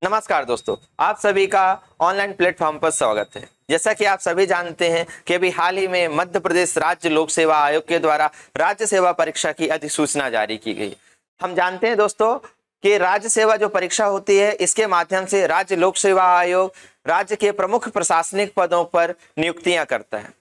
नमस्कार दोस्तों, आप सभी का ऑनलाइन प्लेटफॉर्म पर स्वागत है। जैसा कि आप सभी जानते हैं कि अभी हाल ही में मध्य प्रदेश राज्य लोक सेवा आयोग के द्वारा राज्य सेवा परीक्षा की अधिसूचना जारी की गई। हम जानते हैं दोस्तों कि राज्य सेवा जो परीक्षा होती है, इसके माध्यम से राज्य लोक सेवा आयोग राज्य के प्रमुख प्रशासनिक पदों पर नियुक्तियां करता है।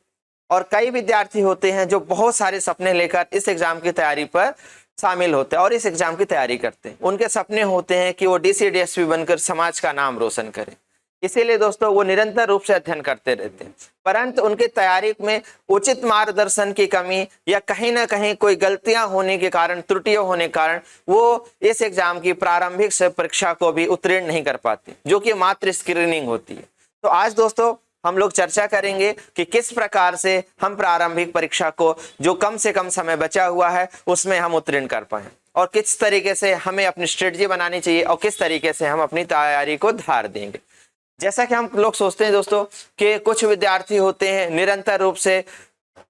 और कई विद्यार्थी होते हैं जो बहुत सारे सपने लेकर इस एग्जाम की तैयारी पर शामिल होते हैं और इस एग्जाम की तैयारी करते हैं। उनके सपने होते हैं कि वो डीसी डीएसपी बनकर समाज का नाम रोशन करें। इसीलिए दोस्तों वो निरंतर रूप से अध्ययन करते रहते हैं, परंतु उनकी तैयारी में उचित मार्गदर्शन की कमी या कहीं ना कहीं कोई गलतियां होने के कारण, त्रुटियां होने के कारण वो इस एग्जाम की प्रारंभिक परीक्षा को भी उत्तीर्ण नहीं कर पाते, जो कि मात्र स्क्रीनिंग होती है। तो आज दोस्तों हम लोग चर्चा करेंगे कि किस प्रकार से हम प्रारंभिक परीक्षा को, जो कम से कम समय बचा हुआ है, उसमें हम उत्तीर्ण कर पाए और किस तरीके से हमें अपनी स्ट्रेटजी बनानी चाहिए और किस तरीके से हम अपनी तैयारी को धार देंगे। जैसा कि हम लोग सोचते हैं दोस्तों कि कुछ विद्यार्थी होते हैं निरंतर रूप से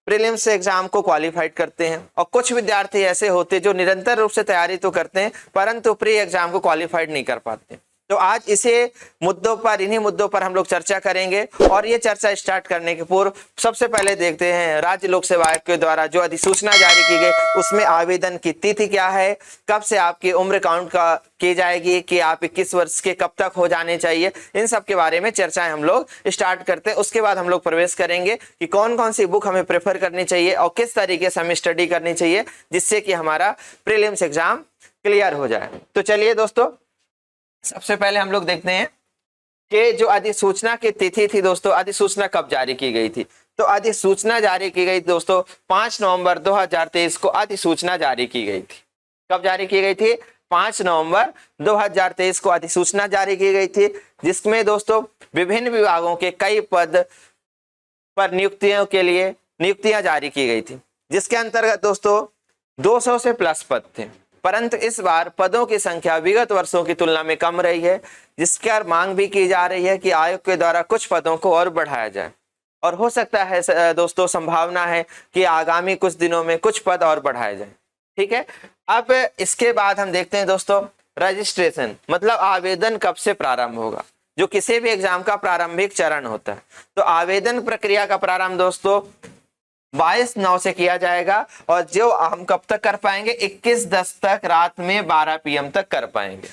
प्रीलिम्स एग्जाम को क्वालिफाइड करते हैं और कुछ विद्यार्थी ऐसे होते हैं जो निरंतर रूप से तैयारी तो करते हैं परंतु प्री एग्जाम को क्वालिफाइड नहीं कर पाते। तो आज इन्हीं मुद्दों पर हम लोग चर्चा करेंगे। और ये चर्चा स्टार्ट करने के पूर्व सबसे पहले देखते हैं राज्य लोक सेवा आयोग के द्वारा जो अधिसूचना जारी की गई, उसमें आवेदन की तिथि क्या है, कब से आपकी उम्र काउंट की जाएगी, कि आप 21 वर्ष के कब तक हो जाने चाहिए। इन सब के बारे में चर्चाएं हम लोग स्टार्ट करते हैं। उसके बाद हम लोग प्रवेश करेंगे कि कौन कौन सी बुक हमें प्रेफर करनी चाहिए और किस तरीके से हमें स्टडी करनी चाहिए जिससे कि हमारा प्रीलिम्स एग्जाम क्लियर हो जाए। तो चलिए दोस्तों, सबसे पहले हम लोग देखते हैं कि जो अधिसूचना की तिथि थी दोस्तों, अधिसूचना कब जारी की गई थी। तो अधिसूचना जारी की गई दोस्तों 5 नवंबर 2023 को अधिसूचना जारी की गई थी। कब जारी की गई थी? 5 नवंबर 2023 को अधिसूचना जारी की गई थी, जिसमें दोस्तों विभिन्न विभागों के कई पद पर नियुक्तियां जारी की गई थी, जिसके अंतर्गत दोस्तों 200 से प्लस पद थे। परंतु इस बार पदों की संख्या विगत वर्षों की तुलना में कम रही है, जिसकी मांग भी की जा रही है कि आयोग के द्वारा कुछ पदों को और बढ़ाया जाए। और हो सकता है दोस्तों, संभावना है कि आगामी कुछ दिनों में कुछ पद और बढ़ाए जाए। ठीक है, अब इसके बाद हम देखते हैं दोस्तों रजिस्ट्रेशन, मतलब आवेदन कब से प्रारंभ होगा, जो किसी भी एग्जाम का प्रारंभिक चरण होता है। तो आवेदन प्रक्रिया का प्रारंभ दोस्तों 22/9 से किया जाएगा और जो हम कब तक कर पाएंगे? 21/10 तक रात में 12 PM तक कर पाएंगे।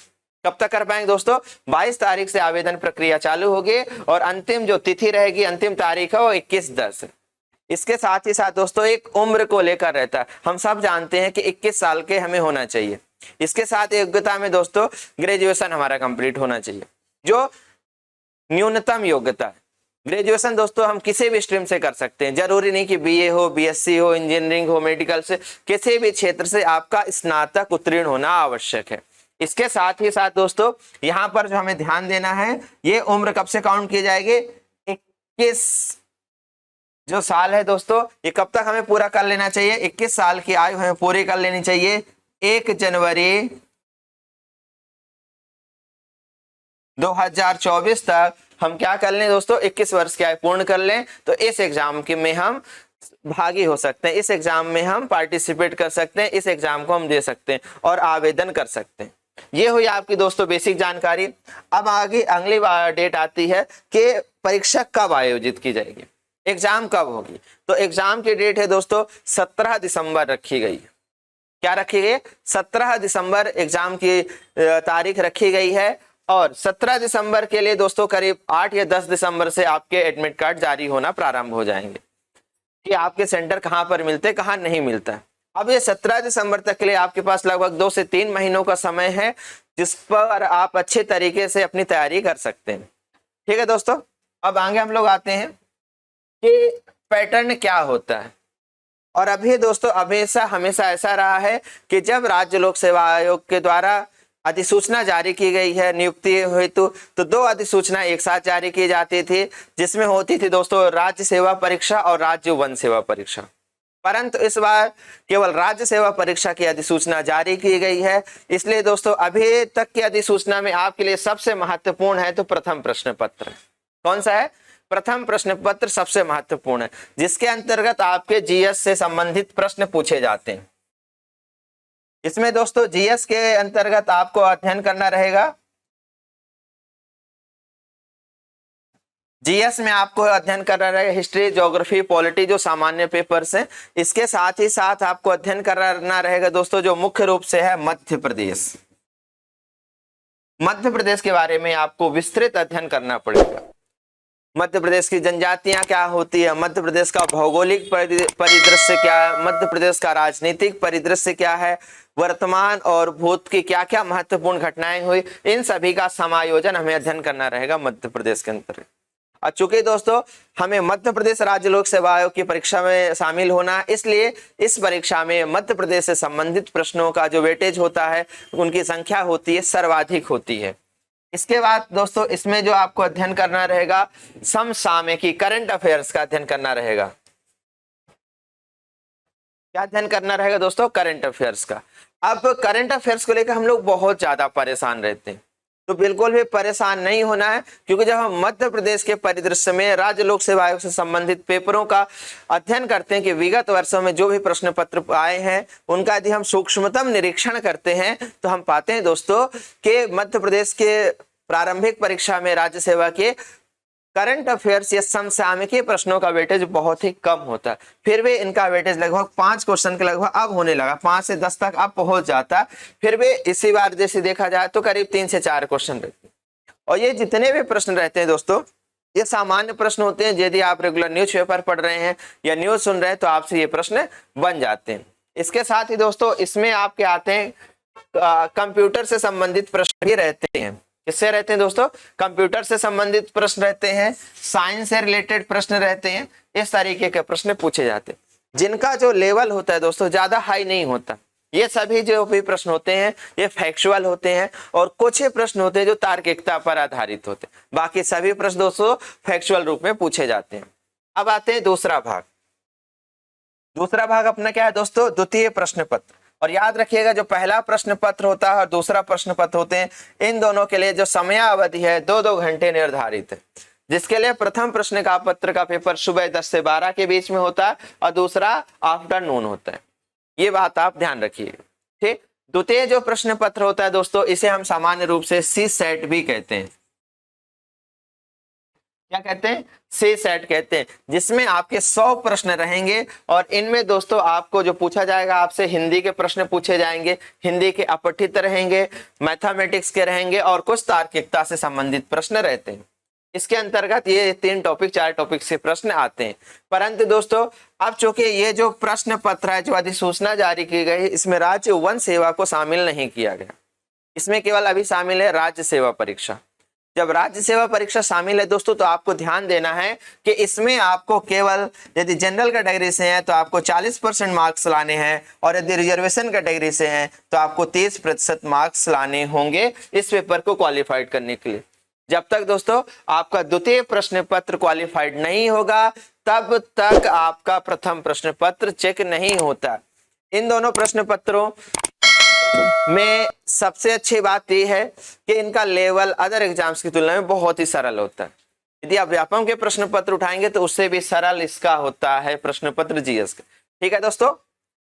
कब तक कर पाएंगे दोस्तों? 22 तारीख से आवेदन प्रक्रिया चालू होगी और अंतिम जो तिथि रहेगी, अंतिम तारीख है वो 21/10। इसके साथ ही साथ दोस्तों एक उम्र को लेकर रहता है। हम सब जानते हैं कि 21 साल के हमें होना चाहिए। इसके साथ योग्यता में दोस्तों ग्रेजुएशन हमारा कंप्लीट होना चाहिए, जो न्यूनतम योग्यता है। ग्रेजुएशन दोस्तों हम किसी भी स्ट्रीम से कर सकते हैं, जरूरी नहीं कि बीए हो, बीएससी हो, इंजीनियरिंग हो, मेडिकल से, किसी भी क्षेत्र से आपका स्नातक उत्तीर्ण होना आवश्यक है। इसके साथ ही साथ दोस्तों यहाँ पर जो हमें ध्यान देना है, ये उम्र कब से काउंट की जाएगी? 21 जो साल है दोस्तों, ये कब तक हमें पूरा कर लेना चाहिए? 21 साल की आयु हमें पूरी कर लेनी चाहिए 1 जनवरी 2024 तक। हम क्या कर लें दोस्तों? 21 वर्ष की आयु पूर्ण कर लें, तो इस एग्जाम के में हम भागी हो सकते हैं, इस एग्जाम में हम पार्टिसिपेट कर सकते हैं, इस एग्जाम को हम दे सकते हैं और आवेदन कर सकते हैं। ये हुई आपकी दोस्तों बेसिक जानकारी। अब आगे अगली डेट आती है कि परीक्षा कब आयोजित की जाएगी, एग्जाम कब होगी। तो एग्जाम की डेट है दोस्तों 17 दिसंबर रखी गई है। क्या रखी गई? 17 दिसंबर एग्जाम की तारीख रखी गई है। और 17 दिसंबर के लिए दोस्तों करीब 8 या 10 दिसंबर से आपके एडमिट कार्ड जारी होना प्रारंभ हो जाएंगे कि आपके सेंटर कहां पर मिलते, कहां नहीं मिलता है। अब ये 17 दिसंबर तक के लिए आपके पास लगभग 2 से 3 महीनों का समय है, जिस पर आप अच्छे तरीके से अपनी तैयारी कर सकते हैं। ठीक है दोस्तों, अब आगे हम लोग आते हैं कि पैटर्न क्या होता है। और अभी दोस्तों हमेशा ऐसा रहा है कि जब राज्य लोक सेवा आयोग के द्वारा अधिसूचना जारी की गई है नियुक्ति हेतु, तो 2 अधिसूचना एक साथ जारी की जाती थी, जिसमें होती थी दोस्तों राज्य सेवा परीक्षा और राज्य वन सेवा परीक्षा। परंतु इस बार केवल राज्य सेवा परीक्षा की अधिसूचना जारी की गई है। इसलिए दोस्तों अभी तक की अधिसूचना में आपके लिए सबसे महत्वपूर्ण है तो प्रथम प्रश्न पत्र। कौन सा है? प्रथम प्रश्न पत्र सबसे महत्वपूर्ण है, जिसके अंतर्गत आपके जीएस से संबंधित प्रश्न पूछे जाते हैं। इसमें दोस्तों जीएस के अंतर्गत आपको अध्ययन करना रहेगा जीएस में आपको अध्ययन करना रहेगा हिस्ट्री, ज्योग्राफी, पॉलिटी जो सामान्य पेपर्स हैं। इसके साथ ही साथ आपको अध्ययन करना रहेगा दोस्तों जो मुख्य रूप से है मध्य प्रदेश। मध्य प्रदेश के बारे में आपको विस्तृत अध्ययन करना पड़ेगा। मध्य प्रदेश की जनजातियां क्या होती है, मध्य प्रदेश का भौगोलिक परिदृश्य क्या है, मध्य प्रदेश का राजनीतिक परिदृश्य क्या है, वर्तमान और भूत की क्या क्या महत्वपूर्ण घटनाएं हुई, इन सभी का समायोजन हमें अध्ययन करना रहेगा मध्य प्रदेश के अंतर्गत। और चूंकि दोस्तों हमें मध्य प्रदेश राज्य लोक सेवा आयोग की परीक्षा में शामिल होना है, इसलिए इस परीक्षा में मध्य प्रदेश से संबंधित प्रश्नों का जो वेटेज होता है, उनकी संख्या होती है सर्वाधिक होती है। इसके बाद दोस्तों इसमें जो आपको अध्ययन करना रहेगा समसामयिकी, करंट अफेयर्स का अध्ययन करना रहेगा। क्या अध्ययन करना रहेगा दोस्तों? करंट अफेयर्स का। अब करंट अफेयर्स को लेकर हम लोग बहुत ज्यादा परेशान रहते हैं, तो बिल्कुल भी परेशान नहीं होना है, क्योंकि जब हम मध्य प्रदेश के परिदृश्य में राज्य लोक सेवा आयोग से संबंधित पेपरों का अध्ययन करते हैं कि विगत वर्षों में जो भी प्रश्न पत्र आए हैं उनका यदि हम सूक्ष्मतम निरीक्षण करते हैं तो हम पाते हैं दोस्तों कि मध्य प्रदेश के प्रारंभिक परीक्षा में राज्य सेवा के करंट अफेयर्स या समसामयिकी प्रश्नों का वेटेज बहुत ही कम होता है। फिर भी इनका वेटेज लगभग 5 क्वेश्चन के लगभग अब होने लगा, 5 से 10 तक अब पहुंच जाता। फिर भी इसी बार जैसे देखा जाए तो करीब 3 से 4 क्वेश्चन रहते हैं। और ये जितने भी प्रश्न रहते हैं दोस्तों, ये सामान्य प्रश्न होते हैं। यदि आप रेगुलर न्यूज पेपर पढ़ रहे हैं या न्यूज सुन रहे हैं तो आपसे ये प्रश्न बन जाते हैं। इसके साथ ही दोस्तों इसमें आपके आते हैं कंप्यूटर से संबंधित प्रश्न भी रहते हैं। किससे रहते हैं दोस्तों? कंप्यूटर से संबंधित प्रश्न रहते हैं, साइंस से रिलेटेड प्रश्न रहते हैं। इस तरीके के प्रश्न पूछे जाते हैं, जिनका जो लेवल होता है दोस्तों ज्यादा हाई नहीं होता। ये सभी जो भी प्रश्न होते हैं ये फैक्चुअल होते हैं, और कुछ ही प्रश्न होते हैं जो तार्किकता पर आधारित होते हैं। बाकी सभी प्रश्न दोस्तों फैक्चुअल रूप में पूछे जाते हैं। अब आते हैं दूसरा भाग। दूसरा भाग अपना क्या है दोस्तों? द्वितीय प्रश्न पत्र। और याद रखिएगा जो पहला प्रश्न पत्र होता है और दूसरा प्रश्न पत्र होते हैं, इन दोनों के लिए जो समयावधि है 2-2 घंटे निर्धारित है। जिसके लिए प्रथम प्रश्न का पत्र का पेपर सुबह 10 से 12 के बीच में होता है और दूसरा आफ्टरनून होता है। ये बात आप ध्यान रखिएगा, ठीक। द्वितीय जो प्रश्न पत्र होता है दोस्तों, इसे हम सामान्य रूप से सी सेट भी कहते हैं। क्या कहते हैं? सी सेट कहते हैं, जिसमें आपके 100 प्रश्न रहेंगे और इनमें दोस्तों आपको जो पूछा जाएगा आपसे हिंदी के प्रश्न पूछे जाएंगे, हिंदी के अपठित रहेंगे, मैथमेटिक्स के रहेंगे और कुछ तार्किकता से संबंधित प्रश्न रहते हैं। इसके अंतर्गत ये 3 टॉपिक 4 टॉपिक से प्रश्न आते हैं। परंतु दोस्तों अब चूंकि ये जो प्रश्न पत्र है, जो अधिसूचना जारी की गई, इसमें राज्य वन सेवा को शामिल नहीं किया गया। इसमें केवल अभी शामिल है राज्य सेवा परीक्षा। जब राज्य सेवा परीक्षा शामिल है दोस्तों तो आपको ध्यान देना है कि इसमें आपको केवल यदि जनरल कैटेगरी से हैं तो आपको 40% मार्क्स लाने हैं, और यदि रिजर्वेशन कैटेगरी से हैं तो आपको 30% मार्क्स लाने होंगे इस पेपर को क्वालिफाइड करने के लिए। जब तक दोस्तों आपका द्वितीय प्रश्न पत्र क्वालिफाइड नहीं होगा तब तक आपका प्रथम प्रश्न पत्र चेक नहीं होता। इन दोनों प्रश्न पत्रों में सबसे अच्छी बात यह है कि इनका लेवल अदर एग्जाम्स की तुलना में बहुत ही सरल होता है। यदि आप व्यापम के प्रश्न पत्र उठाएंगे तो उससे भी सरल इसका होता है प्रश्न पत्र जीएस का। ठीक है दोस्तों,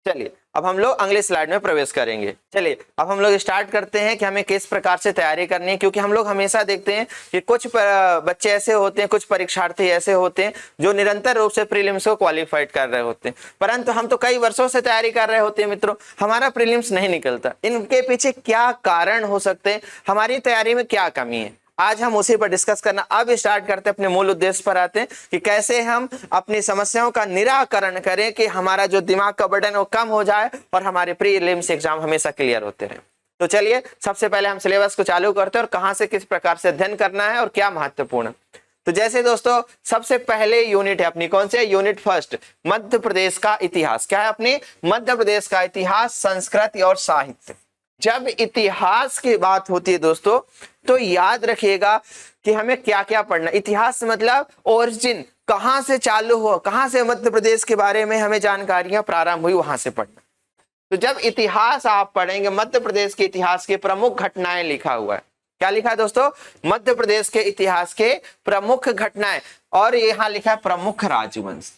चलिए अब हम लोग अगले स्लाइड में प्रवेश करेंगे। चलिए अब हम लोग स्टार्ट करते हैं कि हमें किस प्रकार से तैयारी करनी है, क्योंकि हम लोग हमेशा देखते हैं कि कुछ बच्चे ऐसे होते हैं, कुछ परीक्षार्थी ऐसे होते हैं जो निरंतर रूप से प्रीलिम्स को क्वालिफाइड कर रहे होते हैं, परंतु हम तो कई वर्षों से तैयारी कर रहे होते हैं मित्रों, हमारा प्रीलिम्स नहीं निकलता। इनके पीछे क्या कारण हो सकते हैं, हमारी तैयारी में क्या कमी है, आज हम उसी पर डिस्कस करना। अब स्टार्ट करते हैं, अपने मूल उद्देश्य पर आते हैं कि कैसे हम अपनी समस्याओं का निराकरण करें कि हमारा जो दिमाग का बर्डन वो कम हो जाए और हमारे प्रीलिम्स एग्जाम हमेशा क्लियर होते रहे। तो चलिए सबसे पहले हम सिलेबस को चालू करते हैं और कहां से किस प्रकार से अध्ययन करना है और क्या महत्वपूर्ण है। तो जैसे दोस्तों सबसे पहले यूनिट है अपनी, कौन से? यूनिट फर्स्ट, मध्य प्रदेश का इतिहास। क्या है अपनी? मध्य प्रदेश का इतिहास, संस्कृति और साहित्य। जब इतिहास की बात होती है दोस्तों तो याद रखिएगा कि हमें क्या क्या पढ़ना। इतिहास मतलब ओरिजिन, कहां से चालू हुआ, कहां से मध्य प्रदेश के बारे में हमें जानकारियां प्रारंभ हुई, वहां से पढ़ना। तो जब इतिहास आप पढ़ेंगे, मध्य प्रदेश के इतिहास के प्रमुख घटनाएं लिखा हुआ है। क्या लिखा है दोस्तों? मध्य प्रदेश के इतिहास के प्रमुख घटनाएं, और यहां लिखा है प्रमुख राजवंश।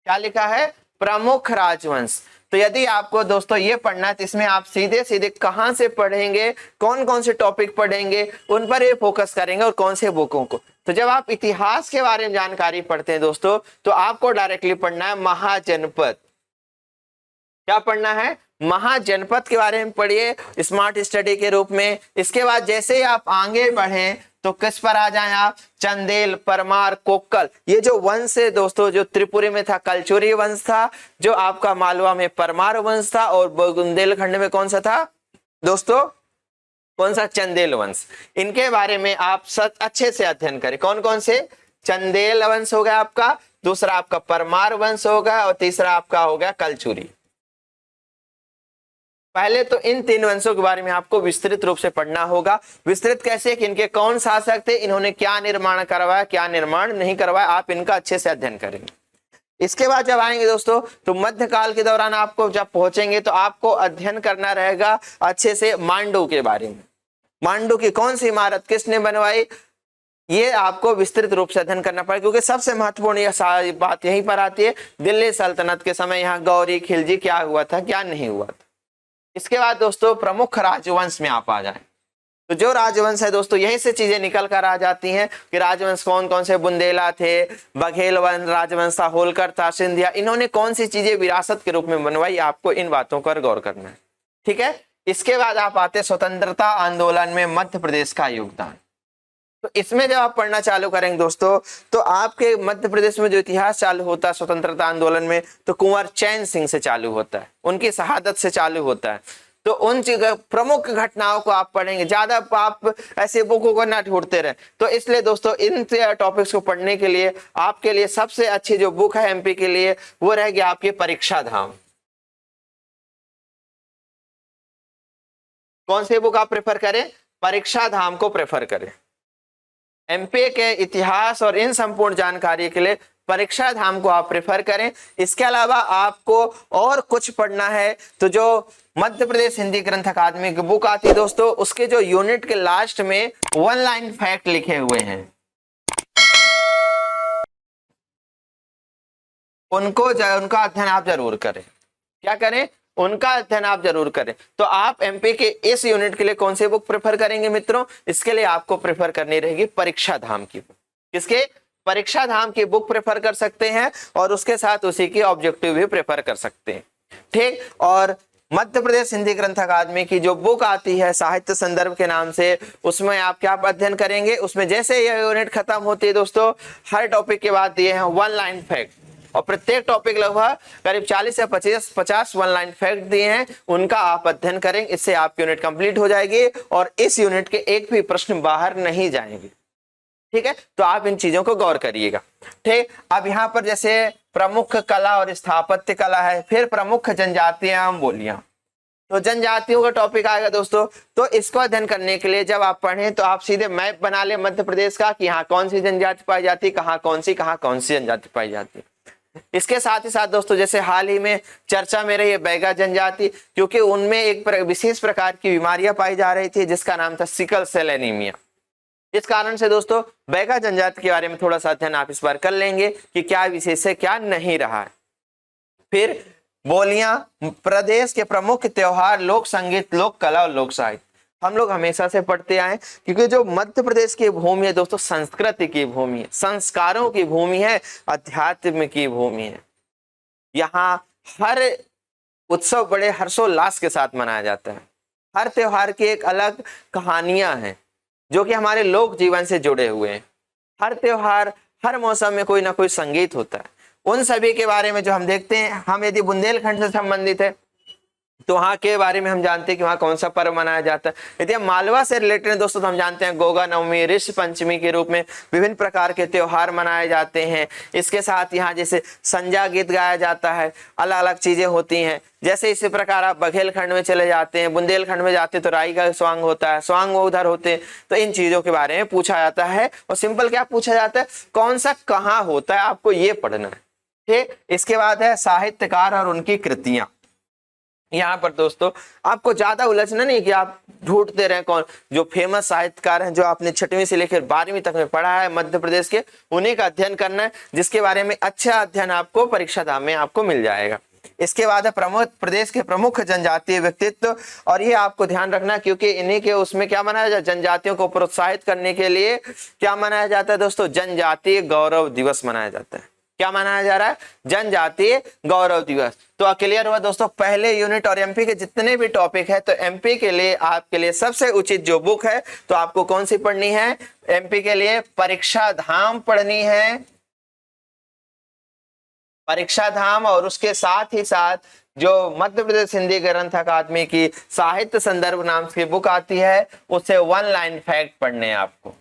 क्या लिखा है? प्रमुख राजवंश। तो यदि आपको दोस्तों ये पढ़ना है तो इसमें आप सीधे सीधे कहां से पढ़ेंगे, कौन कौन से टॉपिक पढ़ेंगे, उन पर ये फोकस करेंगे और कौन से बुकों को। तो जब आप इतिहास के बारे में जानकारी पढ़ते हैं दोस्तों, तो आपको डायरेक्टली पढ़ना है महाजनपद। क्या पढ़ना है? महाजनपद के बारे में पढ़िए स्मार्ट स्टडी के रूप में। इसके बाद जैसे ही आप आगे बढ़े तो किस पर आ जाएं आप? चंदेल, परमार, कोक्कल। ये जो वंश है दोस्तों, जो त्रिपुरी में था कलचुरी वंश था, जो आपका मालवा में परमार वंश था, और बुंदेलखंड में कौन सा था दोस्तों? कौन सा? चंदेल वंश। इनके बारे में आप अच्छे से अध्ययन करें। कौन कौन से? चंदेल वंश हो गया आपका, दूसरा आपका परमार वंश होगा, और तीसरा आपका हो गया कलचुरी। पहले तो इन 3 वंशों के बारे में आपको विस्तृत रूप से पढ़ना होगा। विस्तृत कैसे? कि इनके कौन शासक थे, इन्होंने क्या निर्माण करवाया, क्या निर्माण नहीं करवाया, आप इनका अच्छे से अध्ययन करेंगे। इसके बाद जब आएंगे दोस्तों, तो मध्यकाल के दौरान आपको जब पहुंचेंगे तो आपको अध्ययन करना रहेगा अच्छे से मांडू के बारे में। मांडू की कौन सी इमारत किसने बनवाई, ये आपको विस्तृत रूप से अध्ययन करना पड़ेगा, क्योंकि सबसे महत्वपूर्ण बात यहीं पर आती है, दिल्ली सल्तनत के समय यहाँ गौरी खिलजी क्या हुआ था, क्या नहीं हुआ था। इसके बाद दोस्तों प्रमुख राजवंश में आप आ जाएं, तो जो राजवंश है दोस्तों, यहीं से चीजें निकल कर आ जाती हैं कि राजवंश कौन कौन से, बुंदेला थे, बघेल राजवंश था, होलकर था, सिंधिया, इन्होंने कौन सी चीजें विरासत के रूप में बनवाई, आपको इन बातों पर गौर करना है। ठीक है। इसके बाद आप आते स्वतंत्रता आंदोलन में मध्य प्रदेश का योगदान। तो इसमें जब आप पढ़ना चालू करेंगे दोस्तों, तो आपके मध्य प्रदेश में जो इतिहास चालू होता है स्वतंत्रता आंदोलन में, तो कुंवर चैन सिंह से चालू होता है, उनकी शहादत से चालू होता है। तो उन प्रमुख घटनाओं को आप पढ़ेंगे, ज्यादा आप ऐसे बुकों को ना ढूंढते रहे। तो इसलिए दोस्तों इन टॉपिक्स को पढ़ने के लिए आपके लिए सबसे अच्छी जो बुक है एमपी के लिए, वो रहेगी आपकी परीक्षा धाम। कौन सी बुक आप प्रेफर करें? परीक्षा धाम को प्रेफर करें। एमपी के इतिहास और इन संपूर्ण जानकारी के लिए परीक्षा धाम को आप प्रेफर करें। इसके अलावा आपको और कुछ पढ़ना है, तो जो मध्य प्रदेश हिंदी ग्रंथ अकादमी की बुक आती है दोस्तों, उसके जो यूनिट के लास्ट में 1 लाइन फैक्ट लिखे हुए हैं, उनका अध्ययन आप जरूर करें। क्या करें? उनका अध्ययन आप जरूर करें। तो आप एमपी के इस यूनिट के लिए कौन सी बुक प्रेफर करेंगे मित्रों? इसके लिए आपको प्रेफर करनी रहेगी परीक्षा धाम की बुक। किसके? परीक्षा धाम की बुक प्रेफर कर सकते हैं, और उसके साथ उसी की ऑब्जेक्टिव भी प्रेफर कर सकते हैं। ठीक। और मध्य प्रदेश हिंदी ग्रंथ अकादमी की जो बुक आती है साहित्य संदर्भ के नाम से, उसमें आप क्या अध्ययन करेंगे? उसमें जैसे यह यूनिट खत्म होती है दोस्तों, हर टॉपिक के बाद दिए हैं 1 लाइन फैक्ट, और प्रत्येक टॉपिक लगभग करीब 40 या 50 1 लाइन फैक्ट दिए हैं, उनका आप अध्ययन करेंगे। इससे आपकी यूनिट कंप्लीट हो जाएगी, और इस यूनिट के एक भी प्रश्न बाहर नहीं जाएंगे। ठीक है। तो आप इन चीजों को गौर करिएगा। ठीक। अब यहाँ पर जैसे प्रमुख कला और स्थापत्य कला है, फिर प्रमुख जनजातियां बोलियां, तो जनजातियों का टॉपिक आएगा दोस्तों। तो इसको अध्ययन करने के लिए जब आप पढ़ें, तो आप सीधे मैप बना ले मध्य प्रदेश का, कि यहाँ कौन सी जनजाति पाई जाती है, कहाँ कौन सी जनजाति पाई जाती है। इसके साथ ही साथ दोस्तों, जैसे हाल ही में चर्चा में रही है बैगा जनजाति, क्योंकि उनमें एक विशेष प्रकार की बीमारियां पाई जा रही थी, जिसका नाम था सिकल सेल एनीमिया। इस कारण से दोस्तों बैगा जनजाति के बारे में थोड़ा सा अध्ययन आप इस बार कर लेंगे, कि क्या विशेष है, क्या नहीं रहा है। फिर बोलियां, प्रदेश के प्रमुख त्योहार, लोक संगीत, लोक कला और लोक साहित्य, हम लोग हमेशा से पढ़ते आए, क्योंकि जो मध्य प्रदेश की भूमि है दोस्तों, संस्कृति की भूमि है, संस्कारों की भूमि है, अध्यात्म की भूमि है। यहाँ हर उत्सव बड़े हर्षोल्लास के साथ मनाया जाता है। हर त्योहार की एक अलग कहानियां हैं, जो कि हमारे लोक जीवन से जुड़े हुए हैं। हर त्योहार, हर मौसम में कोई ना कोई संगीत होता है। उन सभी के बारे में जो हम देखते हैं, हम यदि बुंदेलखंड से संबंधित है तो वहाँ के बारे में हम जानते हैं कि वहाँ कौन सा पर्व मनाया जाता है। यदि हम मालवा से रिलेटेड हैं दोस्तों, तो हम जानते हैं गोगा नवमी, ऋषि पंचमी के रूप में विभिन्न प्रकार के त्योहार मनाए जाते हैं। इसके साथ यहाँ जैसे संजा गीत गाया जाता है, अलग अलग चीजें होती हैं। जैसे इसी प्रकार आप बघेलखंड में चले जाते हैं, बुंदेलखंड में जाते हैं तो राई का स्वांग होता है, स्वांग उधर होते हैं। तो इन चीजों के बारे में पूछा जाता है, और सिंपल क्या पूछा जाता है, कौन सा कहाँ होता है, आपको ये पढ़ना है। ठीक। इसके बाद है साहित्यकार और उनकी कृतियां। यहाँ पर दोस्तों आपको ज्यादा उलझना नहीं कि आप ढूंढते रहे कौन जो फेमस साहित्यकार हैं, जो आपने 6वीं से लेकर 12वीं तक में पढ़ा है मध्य प्रदेश के, उन्हीं का अध्ययन करना है, जिसके बारे में अच्छा अध्ययन आपको परीक्षा धाम में आपको मिल जाएगा। इसके बाद है प्रमुख प्रदेश के प्रमुख जनजातीय व्यक्तित्व, और ये आपको ध्यान रखना क्योंकि इन्हीं के उसमें क्या मनाया जाता है, जनजातियों को प्रोत्साहित करने के लिए क्या मनाया जाता है दोस्तों, जनजातीय गौरव दिवस मनाया जाता है। क्या मनाया जा रहा है, जनजातीय गौरव दिवस। तो क्लियर हुआ दोस्तों पहले यूनिट और एमपी के जितने भी टॉपिक है। तो एमपी के लिए आपके लिए सबसे उचित जो बुक है तो आपको कौन सी पढ़नी है, एमपी के लिए परीक्षा धाम पढ़नी है, परीक्षा धाम। और उसके साथ ही साथ जो मध्य प्रदेश हिंदी ग्रंथ अकादमी की साहित्य संदर्भ नाम की बुक आती है उससे 1 लाइन फैक्ट पढ़ने हैं आपको।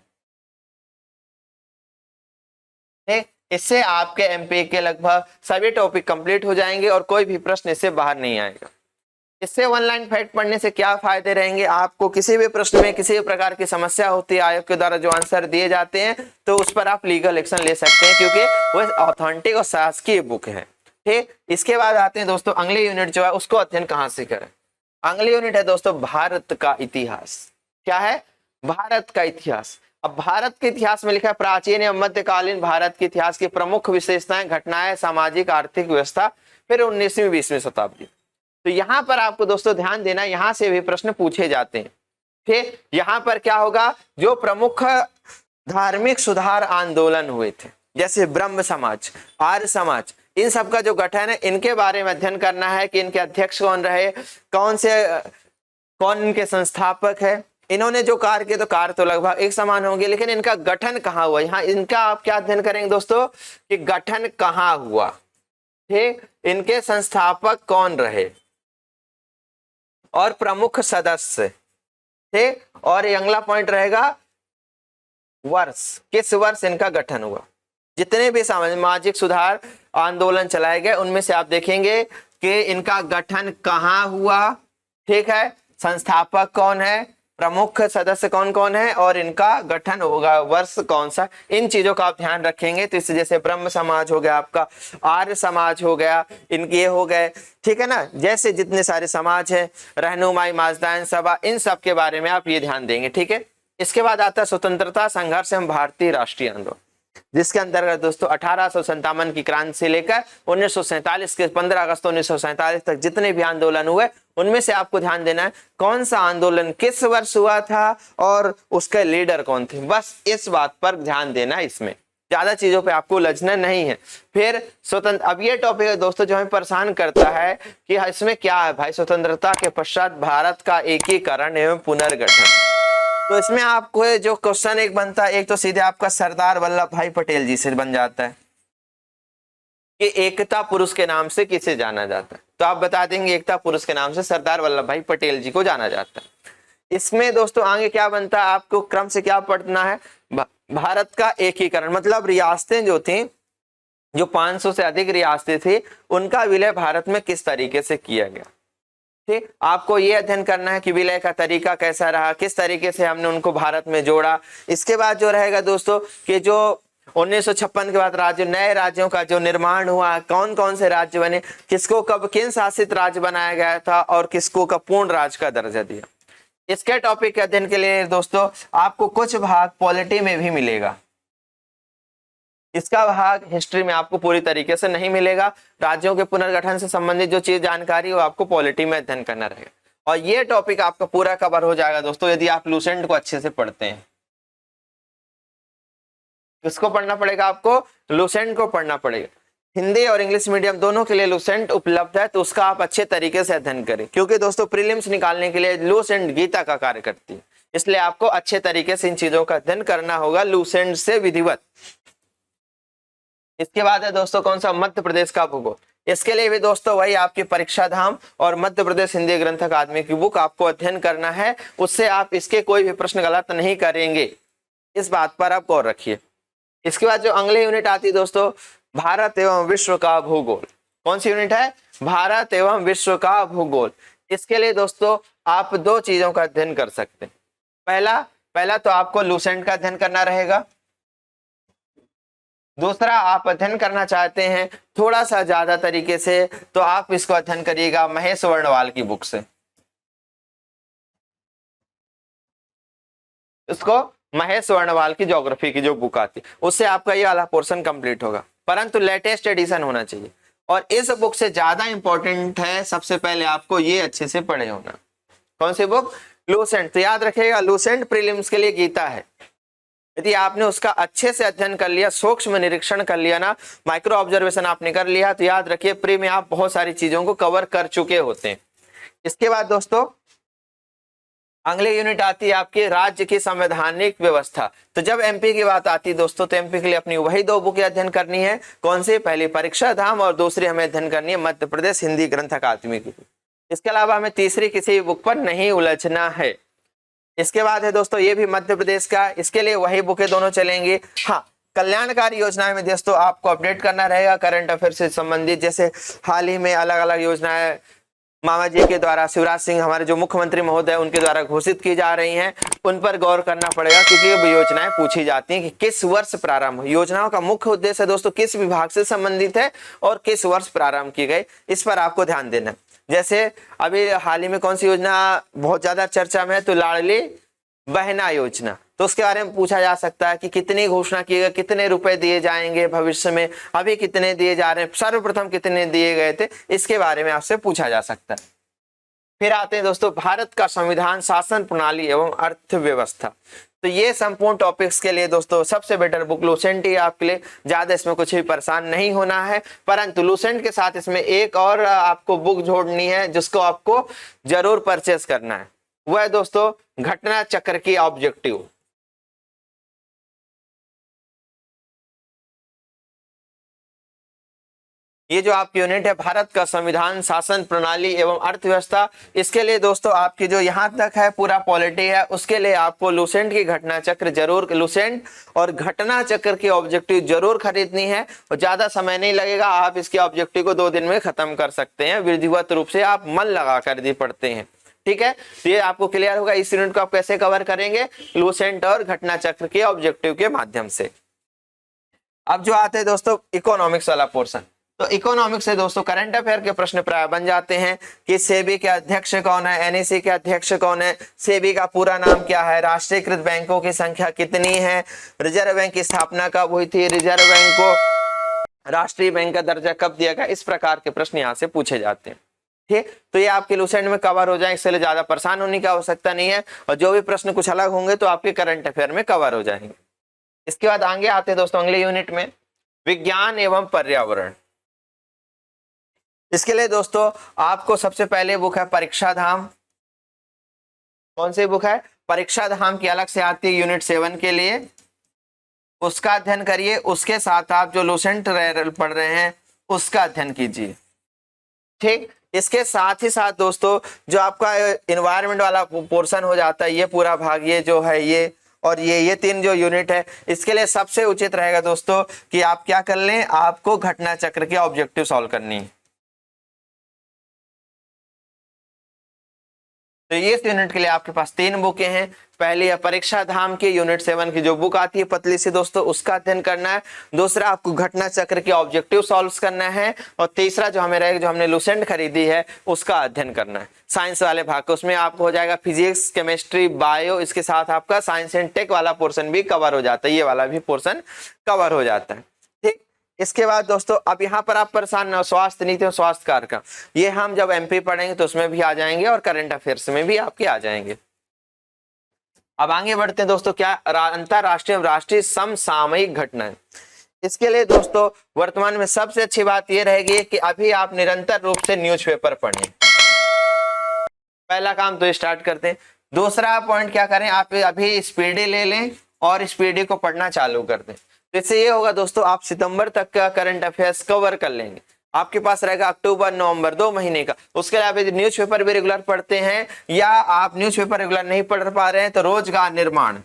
ठीक, इससे आपके एमपी के लगभग सभी टॉपिक कंप्लीट हो जाएंगे और कोई भी प्रश्न इससे बाहर नहीं आएगा। इससे 1 लाइन फैक्ट पढ़ने से क्या फायदे रहेंगे, आपको किसी भी प्रश्न में किसी भी प्रकार की समस्या होती है, आयोग के द्वारा जो आंसर दिए जाते हैं तो उस पर आप लीगल एक्शन ले सकते हैं क्योंकि वो ऑथेंटिक और शासकीय बुक है। ठीक, इसके बाद आते हैं दोस्तों अगली यूनिट जो है उसको अध्ययन कहाँ से करें। अगली यूनिट है दोस्तों भारत का इतिहास। क्या है, भारत का इतिहास। अब भारत के इतिहास में लिखा है प्राचीन एवं मध्यकालीन भारत के इतिहास की प्रमुख विशेषताएं, घटनाएं, सामाजिक आर्थिक व्यवस्था, फिर 19वीं 20वीं शताब्दी। तो यहाँ पर आपको दोस्तों ध्यान देना, यहाँ से भी प्रश्न पूछे जाते हैं। ठीक, यहाँ पर क्या होगा, जो प्रमुख धार्मिक सुधार आंदोलन हुए थे जैसे ब्रह्म समाज, आर्य समाज, इन सब का जो गठन है इनके बारे में अध्ययन करना है कि इनके अध्यक्ष कौन रहे, कौन इनके संस्थापक है, इन्होंने जो कार्य किए तो कार्य तो लगभग एक समान होंगे लेकिन इनका गठन कहाँ हुआ। यहाँ इनका आप क्या अध्ययन करेंगे दोस्तों कि गठन कहाँ हुआ। ठीक, इनके संस्थापक कौन रहे और प्रमुख सदस्य। ठीक, और अगला पॉइंट रहेगा वर्ष, किस वर्ष इनका गठन हुआ। जितने भी सामाजिक सुधार आंदोलन चलाए गए उनमें से आप देखेंगे कि इनका गठन कहाँ हुआ। ठीक है, संस्थापक कौन है, प्रमुख सदस्य कौन कौन है और इनका गठन होगा वर्ष कौन सा, इन चीजों का आप ध्यान रखेंगे। तो इससे जैसे ब्रह्म समाज हो गया, आपका आर्य समाज हो गया, इनके ये हो गए। ठीक है ना, जैसे जितने सारे समाज है, रहनुमाई, माजदान सभा, इन सब के बारे में आप ये ध्यान देंगे। ठीक है, इसके बाद आता है स्वतंत्रता संघर्ष एवं भारतीय राष्ट्रीय आंदोलन, जिसके अंतर्गत दोस्तों 1857 की क्रांति से लेकर 1947 के 15 अगस्त 1947 तक जितने भी आंदोलन हुए उनमें से आपको ध्यान देना है कौन सा आंदोलन किस वर्ष हुआ था और उसके लीडर कौन थे। बस इस बात पर ध्यान देना है, इसमें ज्यादा चीजों पे आपको उलझना नहीं है। फिर स्वतंत्र, अब ये टॉपिक है दोस्तों जो हमें परेशान करता है कि इसमें क्या है भाई, स्वतंत्रता के पश्चात भारत का एकीकरण एवं पुनर्गठन। तो इसमें आपको जो क्वेश्चन एक बनता है, एक तो सीधे आपका सरदार वल्लभ भाई पटेल जी से बन जाता है कि एकता पुरुष के नाम से किसे जाना जाता है, तो आप बता देंगे एकता पुरुष के नाम से सरदार वल्लभ भाई पटेल जी को जाना जाता है। इसमें दोस्तों आगे क्या बनता है, आपको क्रम से क्या पढ़ना है, भारत का एकीकरण, मतलब रियासतें जो थी, जो 500 से अधिक रियासतें थी, उनका विलय भारत में किस तरीके से किया गया। ठीक, आपको ये अध्ययन करना है कि विलय का तरीका कैसा रहा, किस तरीके से हमने उनको भारत में जोड़ा। इसके बाद जो रहेगा दोस्तों कि जो 1956 के बाद राज्य, नए राज्यों का जो निर्माण हुआ, कौन कौन से राज्य बने, किसको कब किन शासित राज्य बनाया गया था और किसको कब पूर्ण राज्य का दर्जा दिया। इसके टॉपिक के अध्ययन के लिए दोस्तों आपको कुछ भाग पॉलिटी में भी मिलेगा, इसका भाग हिस्ट्री में आपको पूरी तरीके से नहीं मिलेगा। राज्यों के पुनर्गठन से संबंधित जो चीज जानकारी वो आपको पॉलिटी में अध्ययन करना रहेगा और ये टॉपिक आपका पूरा कवर हो जाएगा दोस्तों यदि आप लूसेंट को अच्छे से पढ़ते हैं। किसको पढ़ना पड़ेगा, आपको लूसेंट को पढ़ना पड़ेगा। हिंदी और इंग्लिश मीडियम दोनों के लिए लूसेंट उपलब्ध है, तो उसका आप अच्छे तरीके से अध्ययन करें क्योंकि दोस्तों प्रीलिम्स निकालने के लिए लूसेंट गीता का कार्य करती है, इसलिए आपको अच्छे तरीके से इन चीजों का अध्ययन करना होगा लूसेंट से विधिवत। इसके बाद है दोस्तों कौन सा, मध्य प्रदेश का भूगोल। इसके लिए भी दोस्तों वही आपकी परीक्षा धाम और मध्य प्रदेश हिंदी ग्रंथ अकादमी की बुक आपको अध्ययन करना है, उससे आप इसके कोई भी प्रश्न गलत नहीं करेंगे, इस बात पर आप गौर रखिए। इसके बाद जो अगली यूनिट आती है दोस्तों, भारत एवं विश्व का भूगोल। कौन सी यूनिट है, भारत एवं विश्व का भूगोल। इसके लिए दोस्तों आप दो चीजों का अध्ययन कर सकते हैं। पहला तो आपको लूसेंट का अध्ययन करना रहेगा, दूसरा आप अध्ययन करना चाहते हैं थोड़ा सा ज्यादा तरीके से तो आप इसको अध्ययन करिएगा महेश वर्णवाल की बुक से। इसको महेश वर्णवाल की ज्योग्राफी की जो बुक आती है उससे आपका ये वाला पोर्शन कंप्लीट होगा, परंतु लेटेस्ट एडिशन होना चाहिए। और इस बुक से ज्यादा इंपॉर्टेंट है सबसे पहले आपको ये अच्छे से पढ़े होना। कौन सी बुक? लूसेंट। तो याद रखिएगा लूसेंट प्रीलिम्स के लिए गीता है। यदि आपने उसका अच्छे से अध्ययन कर लिया, सूक्ष्म निरीक्षण कर लिया ना, माइक्रो ऑब्जर्वेशन आपने कर लिया, तो याद रखिए प्री में आप बहुत सारी चीजों को कवर कर चुके होते हैं। इसके बाद दोस्तों अगली यूनिट आती है आपकी राज्य की संवैधानिक व्यवस्था। तो जब एमपी की बात आती है दोस्तों, तो एमपी के लिए अपनी वही दो बुकें अध्ययन करनी है। कौन सी? पहली परीक्षा धाम और दूसरी हमें अध्ययन करनी है मध्य प्रदेश हिंदी ग्रंथ अकादमी की। इसके अलावा हमें तीसरी किसी भी बुक पर नहीं उलझना है। इसके बाद है दोस्तों ये भी मध्य प्रदेश का, इसके लिए वही बुकें दोनों चलेंगी। हाँ, कल्याणकारी योजनाएं में दोस्तों आपको अपडेट करना रहेगा करंट अफेयर से संबंधित। जैसे हाल ही में अलग अलग योजनाएं मामा जी के द्वारा, शिवराज सिंह हमारे जो मुख्यमंत्री महोदय उनके द्वारा घोषित की जा रही हैं, उन पर गौर करना पड़ेगा, क्योंकि ये योजनाएं पूछी जाती हैं कि किस वर्ष प्रारंभ हुई। योजनाओं का मुख्य उद्देश्य दोस्तों किस विभाग से संबंधित है और किस वर्ष प्रारंभ की गई, इस पर आपको ध्यान देना है। जैसे अभी हाल ही में कौन सी योजना बहुत ज्यादा चर्चा में है? तो लाडली बहना योजना। तो उसके बारे में पूछा जा सकता है कि कितनी घोषणा की गई, कितने रुपए दिए जाएंगे भविष्य में, अभी कितने दिए जा रहे हैं, सर्वप्रथम कितने दिए गए थे, इसके बारे में आपसे पूछा जा सकता है। फिर आते हैं दोस्तों भारत का संविधान, शासन प्रणाली एवं अर्थव्यवस्था। तो ये संपूर्ण टॉपिक्स के लिए दोस्तों सबसे बेटर बुक लूसेंट ही आपके लिए, ज्यादा इसमें कुछ भी परेशान नहीं होना है। परंतु लूसेंट के साथ इसमें एक और आपको बुक जोड़नी है जिसको आपको जरूर परचेस करना है, वह है दोस्तों घटना चक्र की ऑब्जेक्टिव। ये जो आपकी यूनिट है भारत का संविधान, शासन प्रणाली एवं अर्थव्यवस्था, इसके लिए दोस्तों आपकी जो यहाँ तक है पूरा पॉलिटी है, उसके लिए आपको लूसेंट की घटना चक्र जरूर, लूसेंट और घटना चक्र की ऑब्जेक्टिव जरूर खरीदनी है। और ज्यादा समय नहीं लगेगा, आप इसके ऑब्जेक्टिव को 2 दिन में खत्म कर सकते हैं विधिवत रूप से, आप मन लगा कर यदि पढ़ते हैं। ठीक है, तो ये आपको क्लियर होगा इस यूनिट को आप कैसे कवर करेंगे, लूसेंट और घटना चक्र के ऑब्जेक्टिव के माध्यम से। अब जो आते हैं दोस्तों इकोनॉमिक्स वाला पोर्शन, तो इकोनॉमिक्स से दोस्तों करंट अफेयर के प्रश्न प्राय बन जाते हैं कि सेबी के अध्यक्ष कौन है, एनईसी के अध्यक्ष कौन है, सेबी का पूरा नाम क्या है, राष्ट्रीयकृत बैंकों की संख्या कितनी है, रिजर्व बैंक की स्थापना कब हुई थी, रिजर्व बैंक को राष्ट्रीय बैंक का दर्जा कब दिया गया, इस प्रकार के प्रश्न यहाँ से पूछे जाते हैं। ठीक, तो ये आपके लूसेंट में कवर हो जाए, इसके लिए ज्यादा परेशान होने की आवश्यकता नहीं है, और जो भी प्रश्न कुछ अलग होंगे तो आपके करंट अफेयर में कवर हो जाएंगे। इसके बाद आगे आते हैं दोस्तों अगले यूनिट में विज्ञान एवं पर्यावरण। इसके लिए दोस्तों आपको सबसे पहले बुक है परीक्षा धाम। कौन सी बुक है? परीक्षा धाम की अलग से आती है यूनिट 7 के लिए, उसका अध्ययन करिए। उसके साथ आप जो लूसेंट पढ़ रहे हैं उसका अध्ययन कीजिए। ठीक, इसके साथ ही साथ दोस्तों जो आपका इन्वायरमेंट वाला पोर्शन हो जाता है, ये पूरा भाग, ये जो है ये और ये 3 जो यूनिट है, इसके लिए सबसे उचित रहेगा दोस्तों कि आप क्या कर लें, आपको घटना चक्र के ऑब्जेक्टिव सॉल्व करनी है। तो ये यूनिट के लिए आपके पास 3 बुकें हैं। पहली है परीक्षा धाम की यूनिट 7 की जो बुक आती है पतली सी दोस्तों, उसका अध्ययन करना है। दूसरा आपको घटना चक्र के ऑब्जेक्टिव सॉल्व करना है, और तीसरा जो हमें रहेगा, जो हमने लूसेंट खरीदी है उसका अध्ययन करना है साइंस वाले भाग को। उसमें आपको हो जाएगा फिजिक्स, केमिस्ट्री, बायो, इसके साथ आपका साइंस एंड टेक वाला पोर्शन भी कवर हो जाता है, ये वाला भी पोर्शन कवर हो जाता है। ठीक, इसके बाद दोस्तों अब यहाँ पर आप परेशान न हो, स्वास्थ्य नीति और स्वास्थ्य कार्यक्रम, ये हम जब एमपी पढ़ेंगे तो उसमें भी आ जाएंगे और करंट अफेयर्स में भी आपके आ जाएंगे। अब आगे बढ़ते हैं दोस्तों, क्या अंतरराष्ट्रीय राष्ट्रीय समसामयिक घटनाएं। इसके लिए दोस्तों वर्तमान में सबसे अच्छी बात यह रहेगी कि अभी आप निरंतर रूप से न्यूज़पेपर पढ़ें। पहला काम तो स्टार्ट करते हैं। दूसरा पॉइंट क्या करें, आप अभी स्पीडी ले लें और स्पीडी को पढ़ना चालू कर दें। तो इससे ये होगा दोस्तों आप सितंबर तक का करंट अफेयर्स कवर कर लेंगे। आपके पास रहेगा अक्टूबर नवंबर 2 महीने का। उसके अलावा यदि न्यूज़पेपर भी रेगुलर पढ़ते हैं या आप न्यूज़पेपर रेगुलर नहीं पढ़ पा रहे हैं तो रोजगार निर्माण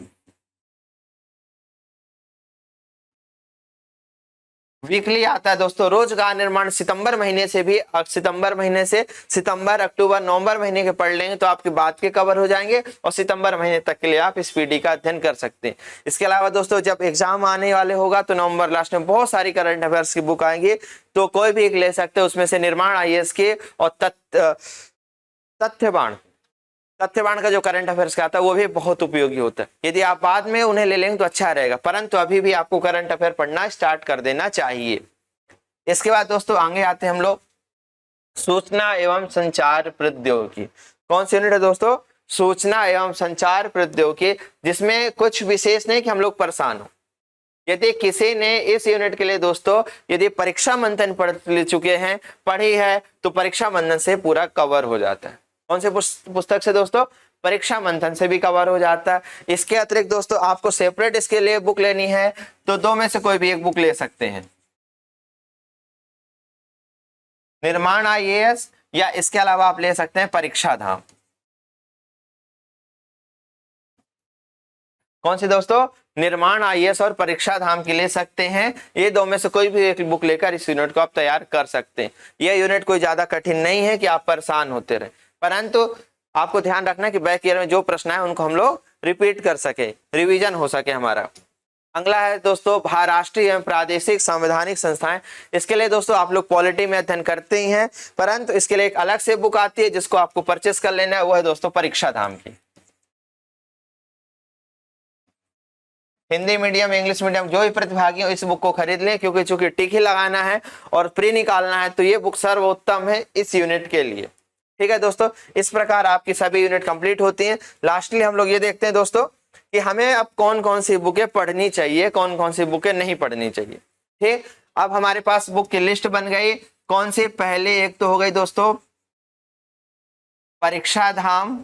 वीकली आता है दोस्तों। रोजगार निर्माण सितंबर महीने से भी, सितंबर अक्टूबर नवंबर महीने के पढ़ लेंगे तो आपकी बात के कवर हो जाएंगे और सितंबर महीने तक के लिए आप इस पीडी का अध्ययन कर सकते हैं। इसके अलावा दोस्तों जब एग्जाम आने वाले होगा तो नवंबर लास्ट में बहुत सारी करंट अफेयर्स की बुक आएंगी, तो कोई भी एक ले सकते हैं। उसमें से निर्माण आईएएस के और तथ्यबाण का जो करंट अफेयर्स का आता है वो भी बहुत उपयोगी होता है। यदि आप बाद में उन्हें ले लेंगे तो अच्छा रहेगा, परंतु अभी भी आपको करंट अफेयर पढ़ना स्टार्ट कर देना चाहिए। इसके बाद दोस्तों आगे आते हैं हम लोग सूचना एवं संचार प्रौद्योगिकी। कौन सी यूनिट है दोस्तों? सूचना एवं संचार प्रौद्योगिकी, जिसमें कुछ विशेष नहीं कि हम लोग परेशान हो। यदि किसी ने इस यूनिट के लिए दोस्तों यदि परीक्षा मंथन पढ़ चुके हैं, पढ़ी है, तो परीक्षा मंथन से पूरा कवर हो जाता है। कौन से पुस्तक से दोस्तों? परीक्षा मंथन से भी कवर हो जाता है। इसके अतिरिक्त दोस्तों आपको सेपरेट इसके लिए बुक लेनी है तो दो में से कोई भी एक बुक ले सकते हैं, निर्माण IAS, या इसके अलावा आप ले सकते हैं परीक्षा धाम। कौन सी दोस्तों? निर्माण IAS और परीक्षा धाम की ले सकते हैं। ये दो में से कोई भी एक बुक लेकर इस यूनिट को आप तैयार कर सकते हैं। यह यूनिट कोई ज्यादा कठिन नहीं है कि आप परेशान होते रहे, परंतु आपको ध्यान रखना कि बैक ईयर में जो प्रश्न है उनको हम लोग रिपीट कर सके, रिवीजन हो सके हमारा। अगला है दोस्तों राष्ट्रीय एवं प्रादेशिक संवैधानिक संस्थाएं। इसके लिए दोस्तों आप लोग पॉलिटी में अध्ययन करते ही हैं, परंतु इसके लिए एक अलग से बुक आती है जिसको आपको परचेस कर लेना है, वो है दोस्तों परीक्षा धाम की। हिंदी मीडियम, इंग्लिश मीडियम जो भी प्रतिभागी हो इस बुक को खरीद लें, क्योंकि चूंकि टिक ही लगाना है और प्री निकालना है तो ये बुक सर्वोत्तम है इस यूनिट के लिए। ठीक है दोस्तों, इस प्रकार आपकी सभी यूनिट कंप्लीट होती हैं। लास्टली हम लोग ये देखते हैं दोस्तों कि हमें अब कौन कौन सी बुकें पढ़नी चाहिए, कौन कौन सी बुकें नहीं पढ़नी चाहिए। ठीक, अब हमारे पास बुक की लिस्ट बन गई। कौन सी? पहले एक तो हो गई दोस्तों परीक्षा धाम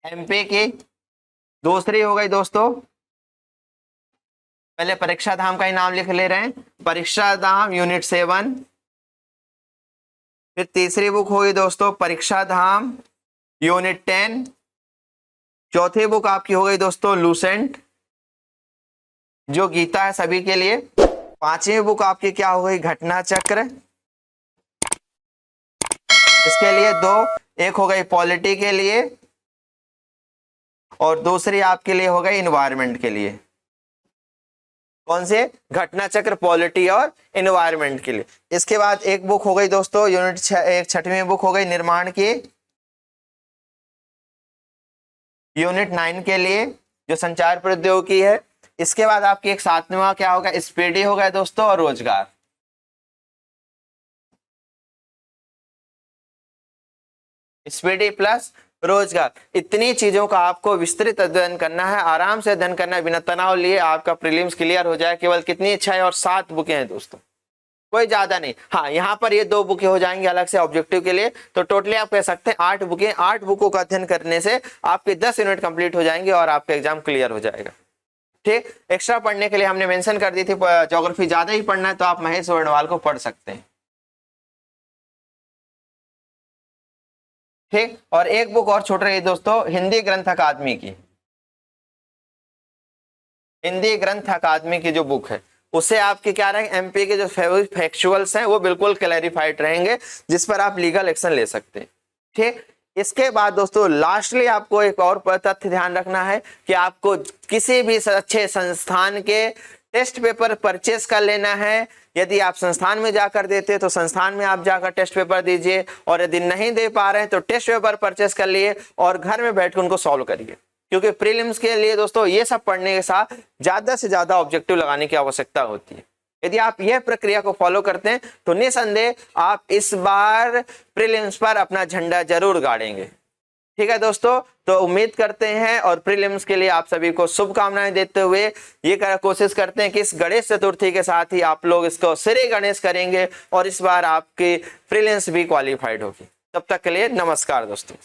MP की, दूसरी हो गई दोस्तों, पहले परीक्षा धाम का ही नाम लिख ले रहे हैं, परीक्षा धाम यूनिट 7। फिर तीसरी बुक होगी दोस्तों परीक्षा धाम यूनिट 10। चौथी बुक आपकी हो गई दोस्तों लूसेंट, जो गीता है सभी के लिए। पांचवी बुक आपकी क्या हो गई? घटना चक्र, इसके लिए दो, एक हो गई पॉलिटी के लिए और दूसरी आपके लिए हो गई इन्वायरमेंट के लिए। कौन से? घटना चक्र, पॉलिटी और इन्वायरमेंट के लिए। इसके बाद एक बुक हो गई दोस्तों यूनिट 6, एक छठवीं बुक हो गई निर्माण की यूनिट 9 के लिए, जो संचार प्रौद्योगिकी है। इसके बाद आपकी एक सातवां क्या होगा? स्पीडी हो गया दोस्तों और रोजगार। स्पीडी प्लस रोजगार, इतनी चीजों का आपको विस्तृत अध्ययन करना है, आराम से अध्ययन करना है, बिना तनाव लिए आपका प्रीलिम्स क्लियर हो जाए। केवल कितनी? 6 और 7 बुकें हैं दोस्तों, कोई ज्यादा नहीं। हाँ, यहाँ पर ये 2 बुकें हो जाएंगी अलग से ऑब्जेक्टिव के लिए, तो टोटली आप कह सकते हैं 8 बुकें। 8 बुकों का अध्ययन करने से आपके 10 यूनिट कंप्लीट हो जाएंगे और आपका एग्जाम क्लियर हो जाएगा। ठीक, एक्स्ट्रा पढ़ने के लिए हमने मेंशन कर दी थी, ज्योग्राफी ज्यादा ही पढ़ना है तो आप महेश वर्णवाल को पढ़ सकते हैं। ठीक, और एक बुक और छूट रही है दोस्तों हिंदी ग्रंथ अकादमी की। हिंदी ग्रंथ अकादमी की जो बुक है उससे आपके क्या रहेंगे? MP के जो फैक्चुअल्स हैं वो बिल्कुल क्लैरिफाइड रहेंगे, जिस पर आप लीगल एक्शन ले सकते हैं। ठीक, इसके बाद दोस्तों लास्टली आपको एक और तथ्य ध्यान रखना है कि आपको किसी भी अच्छे संस्थान के टेस्ट पेपर परचेस कर लेना है। यदि आप संस्थान में जाकर देते तो संस्थान में आप जाकर टेस्ट पेपर दीजिए, और यदि नहीं दे पा रहे हैं तो टेस्ट पेपर परचेस कर लिए और घर में बैठ कर उनको सॉल्व करिए, क्योंकि प्रीलिम्स के लिए दोस्तों ये सब पढ़ने के साथ ज्यादा से ज्यादा ऑब्जेक्टिव लगाने की आवश्यकता होती है। यदि आप यह प्रक्रिया को फॉलो करते हैं तो निसंदेह आप इस बार प्रीलिम्स पर अपना झंडा जरूर गाड़ेंगे। ठीक है दोस्तों, तो उम्मीद करते हैं और प्रीलिम्स के लिए आप सभी को शुभकामनाएं देते हुए ये कोशिश करते हैं कि इस गणेश चतुर्थी के साथ ही आप लोग इसको श्री गणेश करेंगे और इस बार आपकी प्रीलिम्स भी क्वालिफाइड होगी। तब तक के लिए नमस्कार दोस्तों।